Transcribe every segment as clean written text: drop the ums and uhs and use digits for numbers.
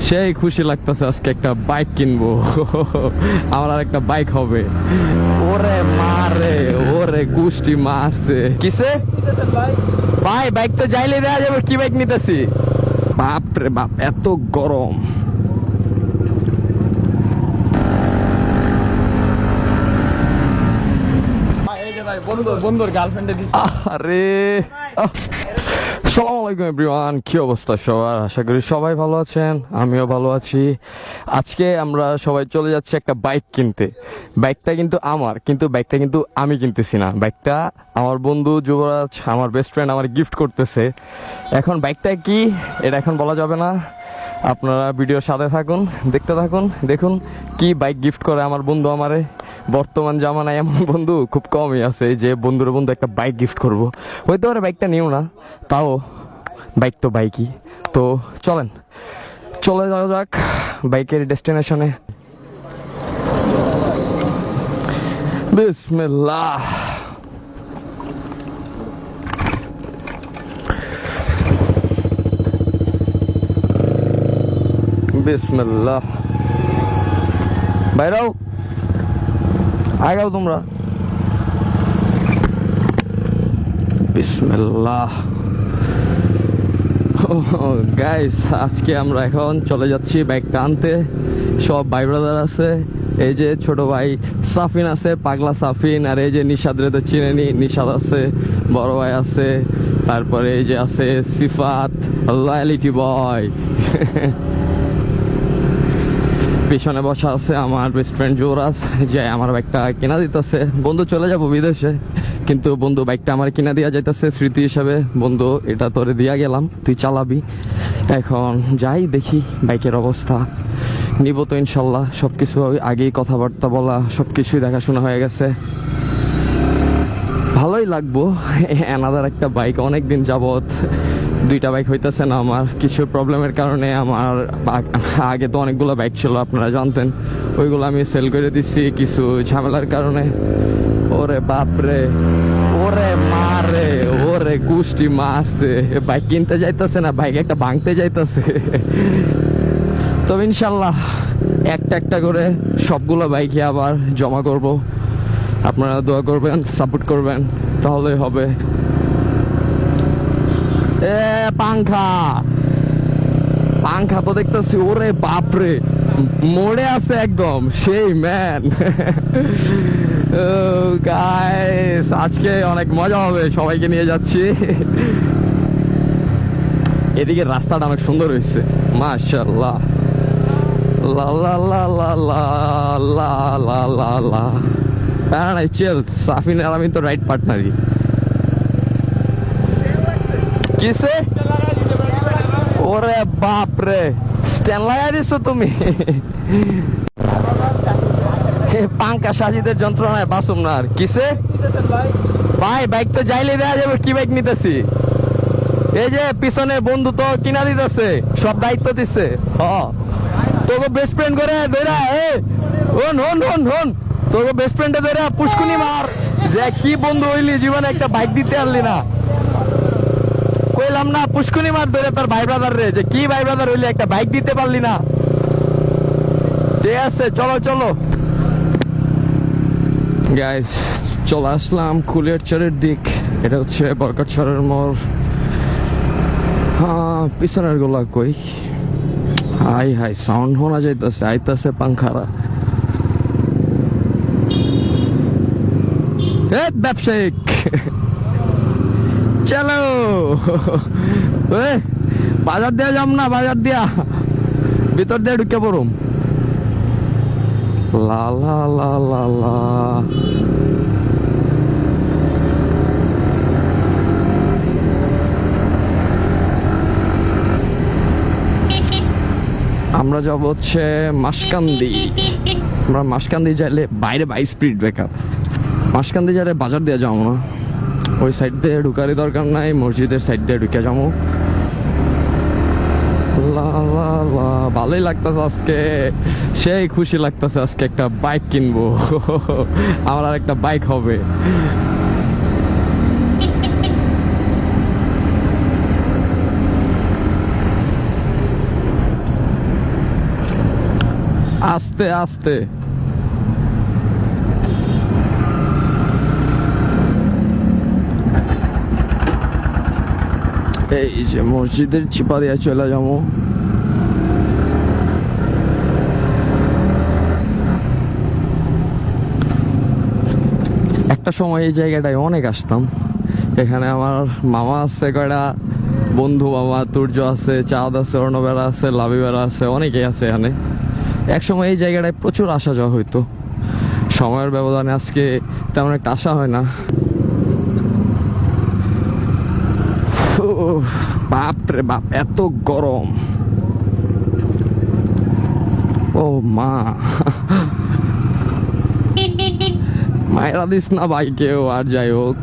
সেই খুশি লাগতেছে আজকে একটা বাইক কিনবো। আমার আর একটা বাইক হবে। ওরে মারে, ওরে গুষ্টি মারছে। কিসে ভাই বাইক তো যাইলে দেওয়া যাবে, কি বাইক নিতেছি? বাপ রে বাপ, এত গরম। বন্ধুর গার্লফ্রেন্ডে দিছে। আরে আসসালামু আলাইকুম এভরিওয়ান, কি অবস্থা সবার? আশা করি সবাই ভালো আছেন, আমিও ভালো আছি। আজকে আমরা সবাই চলে যাচ্ছি একটা বাইক কিনতে। বাইকটা কিন্তু আমার, কিন্তু বাইকটা কিন্তু আমি কিনতেছি না। বাইকটা আমার বন্ধু যুবরাজ, আমার বেস্ট ফ্রেন্ড, আমার গিফট করতেছে। এখন বাইকটা কি এটা এখন বলা যাবে না। আপনারা ভিডিওর সাথে থাকুন, দেখতে থাকুন, দেখুন কি বাইক গিফট করে আমার বন্ধু আমারে। বর্তমান জামানায় এমন বন্ধু খুব কমই আছে যে বন্ধুর বন্ধু একটা বাইক গিফট করব। হয়তো পারে বাইকটা নিও না, তাও বাইক তো বাইকই। তো চলেন চলে যাওয়া যাক বাইকের ডেস্টিনেশনে। বিসমিল্লাহ। বিসমিল্লাহ। বাইরাও, আগাও তোমরা। বিসমিল্লাহ। গাইস, আজকে আমরা এখন চলে যাচ্ছি বাইকটা আনতে। সব ভাই ব্রাদার আছে। এই যে ছোট ভাই সাফিন আছে, পাগলা সাফিন। আর এই যে নিশাদ রে তো চিনেনি, নিশাদ আছে, বড় ভাই আছে। তারপরে এই যে আছে সিফাত, লয়ালিটি বয়। পিছনে বসা আছে আমার বেস্ট ফ্রেন্ড যুবরাজ, যে আমার বাইকটা কিনা দিতেছে। বন্ধু চলে যাব বিদেশে, কিন্তু বন্ধু বাইকটা আমার কিনা দিয়া যাইতেছে স্মৃতি হিসাবে। বন্ধু এটা তোরে দিয়া গেলাম, তুই চালাবি। এখন যাই দেখি বাইকের অবস্থা। নিব তো ইনশাল্লাহ। সবকিছু আগেই কথাবার্তা বলা, সবকিছুই দেখাশোনা হয়ে গেছে। ভালোই লাগবো। অ্যানাদার একটা বাইক, অনেকদিন যাবত দুইটা বাইক হইতেছে না আমার, কিছু প্রবলেমের কারণে। আমার আগে তো অনেকগুলো বাইক ছিল, আপনারা জানতেন। ওইগুলো আমি সেল করে দিচ্ছি কিছু ঝামেলার কারণে। ওরে বাপরে, ওরে মারে, ওরে গুষ্টি মারছে। বাইক কিনতে যাইতেছে না, বাইক একটা ভাঙতে যাইতেছে। তবে ইনশাল্লাহ একটা একটা করে সবগুলো বাইকই আবার জমা করব। আপনারা দোয়া করবেন, সাপোর্ট করবেন, তাহলেই হবে। এ পাংখা, পাংখা তো দেখতেছি। ওরে বাপরে, মোড়ে আছে একদম সেই ম্যান। গাইস, আজকে অনেক মজা হবে, সবাইকে নিয়ে যাচ্ছি। এদিকে রাস্তাটা অনেক সুন্দর হয়েছে, মাশাআল্লাহ। লা লা লা লা লা লা লা লা লা। প্যারা নাই, চেল। সাফিন আর আমি তো রাইড পার্টনারই। কিসে? ওরে বাপরে, স্ট্যান্ড লাগাই দিছো তুমি। পাঙ্কা সাজিদের যন্ত্রণায় বাসুম না আর। কিসে ভাই বাইক তো যাইলে দেওয়া যাবে, কি বাইক নিতেছি? এই যে পিছনে বন্ধু তো কিনা দিতেছে, সব দায়িত্ব দিচ্ছে। তোকে বেস্ট ফ্রেন্ড করে ধরা, হন হন হন হন, তোকে বেস্ট ফ্রেন্ডে ধরা পুষ্কুনি মার। যে কি বন্ধু হইলি, জীবনে একটা বাইক দিতে পারলি না। কইলাম না, পুষ্কুনি মার ধরে তার ভাই ব্রাদার রে, যে কি ভাই ব্রাদার হইলি, একটা বাইক দিতে পারলি না। ঠিক আছে, চলো চলো গাইস, চলে আসলাম কুলিয়ারচরের দিক। এটা হচ্ছে বরকতচরের মোড়। হ্যাঁ, পিছনের গোলা কই। হাই হাই, সাউন্ড শোনা যাইতেছে, আইতাছে পাংখারা। ব্যবসায়িক চলো। বাজার দিয়া যাম না, বাজার দিয়া ভিতর দিয়ে ঢুকে পড়ুম। লা লা লা লা লা। আমরা যাব হচ্ছে মাসকান্দি। আমরা মাসকান্দি যাইলে বাইরে 22 স্পিড ব্রেকার। মাসকান্দি যাইলে বাজার দিয়ে যাবো না, ওই সাইড দিয়ে ঢুকারই দরকার নাই, মসজিদের সাইড দিয়ে ঢুকে যাবো। ভালোই লাগতেছে আজকে, সেই খুশি লাগতেছে আজকে একটা বাইক কিনবো। আমার আর একটা বাইক হবে। আস্তে আস্তে। এই যে মসজিদের চিপা দিয়ে চলে যাবো। একটা সময় এই জায়গাটায় অনেক আসতাম। এখানে আমার মামা আছে, কয়টা বন্ধু মামা, তুর্য আছে, চাঁদ আছে, অর্ণবেরা আছে, লাভিবেরা আছে, অনেকেই আছে এখানে। এক সময় এই জায়গাটায় প্রচুর আসা যাওয়া হইতো। সময়ের ব্যবধানে আজকে তেমন একটা আসা হয় না। উফ, বাপ রে বাপ, এত গরম। ও মা, মায়েরা দিস না বাইকেও। আর যাই হোক,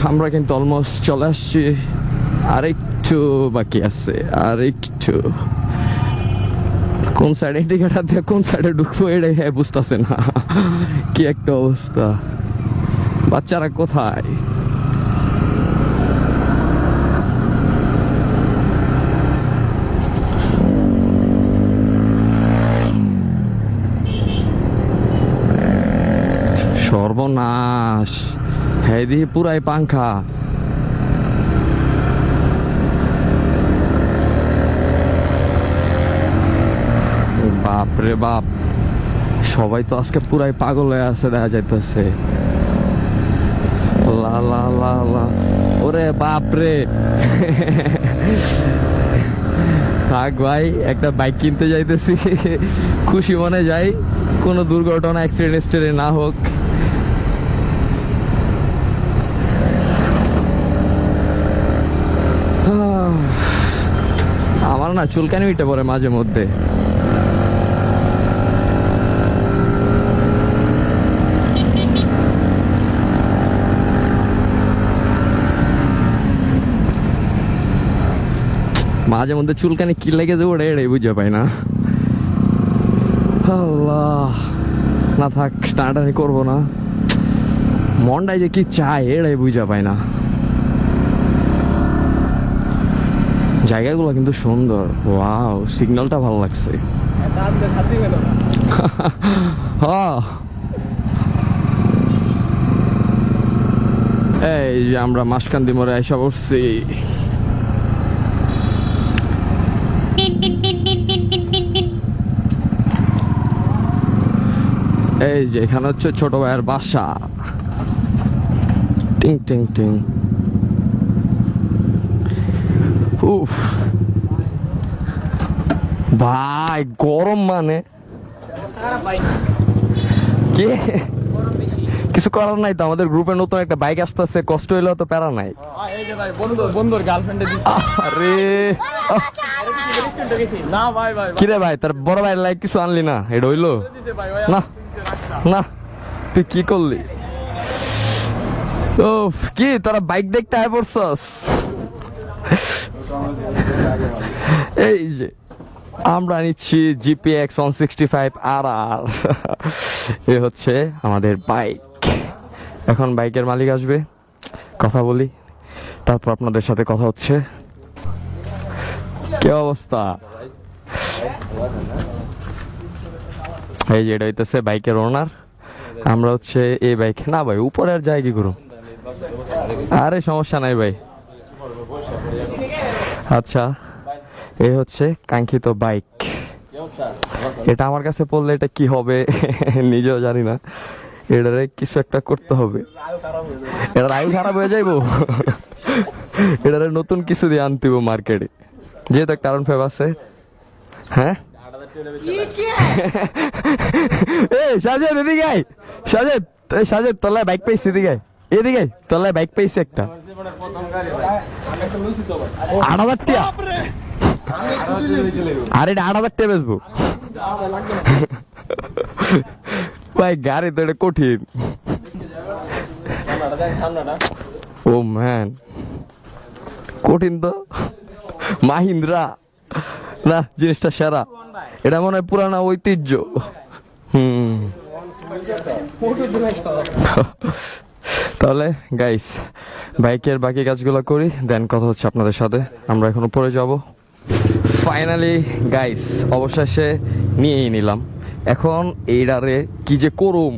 আমরা কিন্তু অলমোস্ট চলে আসছি। আরেকটু বাকি আছে, আরেকটু। কোন সাইডে টিকাটা দিয়ে কোন সাইডে ঢুকবো এটাই বুঝতেছে না। কি একটা অবস্থা, বাচ্চারা কোথায়? সর্বনাশ, হ্যাঁ দিয়ে পুরাই পাংখা। বাপ রে বাপ, সবাই তো আজকে পুরাই পাগল হয়ে আছে দেখা যাইতেছে। লা লা লা লা, ওরে বাপ রে। থাক ভাই, একটা বাইক কিনতে যাইতেছি, খুশি মনে যাই, কোনো দুর্ঘটনা অ্যাক্সিডেন্ট না হোক। আমার না চুলকানি উঠে পড়ে মাঝে মধ্যে। মাঝে মধ্যে চুলকানি কি লেগে যাবো এটাই বুঝে পাই না। আল্লাহ, না থাক, টানাটানি করবো না। মনটাই যে কি চায় এটাই বুঝে পাই না। জায়গাগুলো কিন্তু সুন্দর। ওয়াও, সিগন্যালটা ভালো লাগছে। এই যে আমরা মাসকান্দি মোড়ে আইসা পড়ছি। এই যে এখানে হচ্ছে ছোট ভাইয়ের বাসা। টিং টিং টিং। উফ ভাই, গরম মানে কি, কিছু করার নাই তো। আমাদের গ্রুপে নতুন একটা বাইক আসতেছে, কষ্ট হইলেও তো প্যারা নাই। এই যে ভাই, বন্ধুর গার্লফ্রেন্ডে দিছি। আরে না ভাই ভাই, কিরে ভাই, তার বড় ভাইয়ের লাইক কিছু আনলি না? এটা হইলো না? না, তুই কি করলি? ও কি, তোরা বাইক দেখতে আয় পড়ছস? এই যে আমরা নিচ্ছি জিপিএক্স 165 RR। এ হচ্ছে আমাদের বাইক। এখন বাইকের মালিক আসবে, কথা বলি, তারপর আপনাদের সাথে কথা হচ্ছে। কি অবস্থা? এই যে এটা হইতেছে বাইকের ওনার। আমরা হচ্ছে এই বাইক না ভাই, উপরে আর যাই কি করুন। আরে সমস্যা নাই ভাই। আচ্ছা, এই হচ্ছে কাঙ্ক্ষিত বাইক। এটা আমার কাছে পড়লে এটা কি হবে নিজেও জানি না। এটারে কিছু একটা করতে হবে। এটার আয়ু খারাপ হয়ে যাইবো। এটারে নতুন কিছু দিয়ে আনতে হবে মার্কেটে, যেহেতু একটা কারণ ফেব আছে। হ্যাঁ এই সাজেদ এদিকে আয়। সাজেদ তলায় বাইক পাইছি, এদিকে এদিকে তলায় বাইক পাইছি একটা 8,000 টাকা। আর এটা 8,000 টাকা বেচবো ভাই? গাড়ি তো এটা কঠিন। ও ম্যান, কঠিন তো। মাহিন্দ্রা না, জিনিসটা সেরা। এটা মনে হয় পুরানা ঐতিহ্য। তাহলে গাইস বাইকের বাকি কাজগুলো করি, দেন কথা হচ্ছে আপনাদের সাথে। আমরা এখন উপরে যাব। ফাইনালি গাইস অবশেষে নিয়েই নিলাম। এখন এইটারে কি যে করুম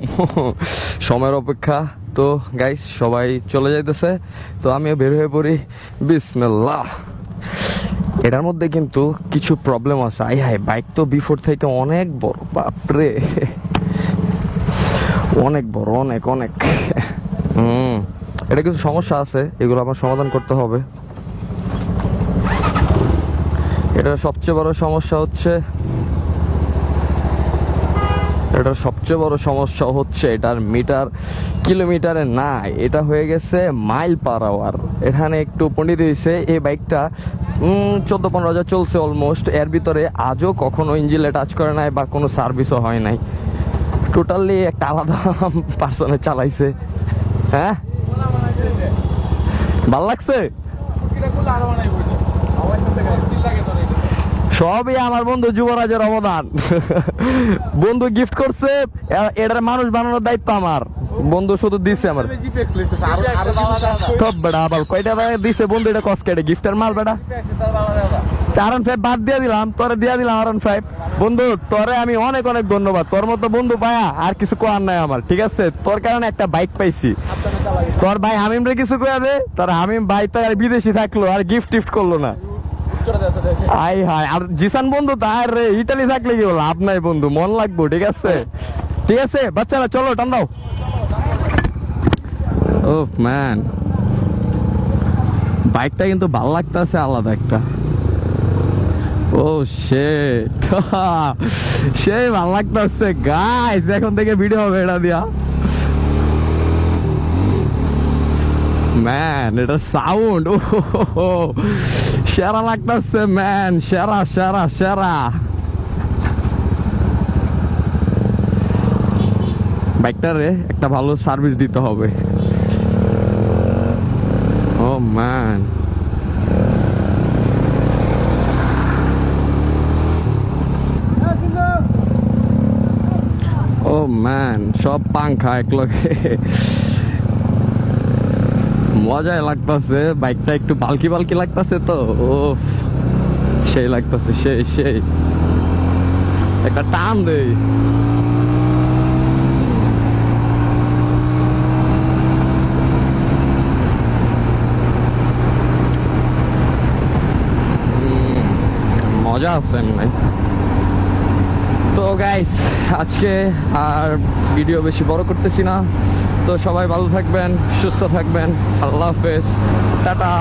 সময়ের অপেক্ষা। তো গাইস সবাই চলে যাইতেছে, তো আমিও বের হয়ে পড়ি। বিসমিল্লাহ। এটার মধ্যে কিন্তু কিছু প্রবলেম আছে। আই হাই, বাইক তো বিফোর থেকে অনেক বড়, বাপরে অনেক বড়, অনেক অনেক। এটা কিছু সমস্যা আছে, এগুলো আমার সমাধান করতে হবে। এটার সবচেয়ে বড় সমস্যা হচ্ছে এটার মিটার কিলোমিটারে না, এটা হয়ে গেছে মাইল পার আওয়ার। এখানে একটু পণ্ডিত হয়েছে। এই বাইকটা 14-15 হাজার চলছে অলমোস্ট। এর ভিতরে আজও কখনো ইঞ্জিনে টাচ করে নাই বা কোনো সার্ভিসও হয় নাই। টোটালি একটা আলাদা পার্সনে চালাইছে। হ্যাঁ, ভাল লাগছে। সবই আমার বন্ধু যুবরাজের অবদান। বন্ধু গিফট করছে, এটার মানুষ বানানোর দায়িত্ব আমার। বন্ধু শুধু দিছে আমার। কয়টা দিছে বন্ধু? এটা কষ্ট গিফটের মাল বেটা। R15 বাদ দিয়ে দিলাম, তোরে দিয়ে দিলাম R15। বন্ধু তোরে আমি অনেক অনেক ধন্যবাদ। তোর মতো বন্ধু পায়া আর কিছু করার নাই আমার, ঠিক আছে? তোর কারণে একটা বাইক পাইছি। তোর ভাই হামিম রে কিছু কয়া দে। তোর হামিম ভাই তো আর বিদেশি থাকলো, আর গিফট টিফট করলো না। আই হাই, আর জিসান বন্ধু তার রে ইতালি থাকলে কি হলো, লাভ নাই বন্ধু, মন লাগবো। ঠিক আছে, ঠিক আছে বাচ্চারা, চলো টান দাও। ও ম্যান, বাইকটা কিন্তু ভালো লাগতেছে, আলাদা একটা। ও শিট, সেই ভালো লাগতেছে গাইস। এখন থেকে ভিডিও হবে এটা দিয়া। ম্যান এটা সাউন্ড, ও সেরা লাগতেছে ম্যান, সেরা সেরা সেরা। বাইকটারে একটা ভালো সার্ভিস দিতে হবে। ও ম্যান, ও ম্যান, সব পাংখা একলগে, মজাই লাগতেছে। বাইকটা একটু বালকি বালকি লাগতেছে তো, ও সেই লাগতেছে, সেই সেই একটা টান দেই। মজা আছে এমনি। তো গাইস আজকে আর ভিডিও বেশি বড় করতেছি না। তো সবাই ভালো থাকবেন, সুস্থ থাকবেন। আল্লাহ হাফেজ, টাটা।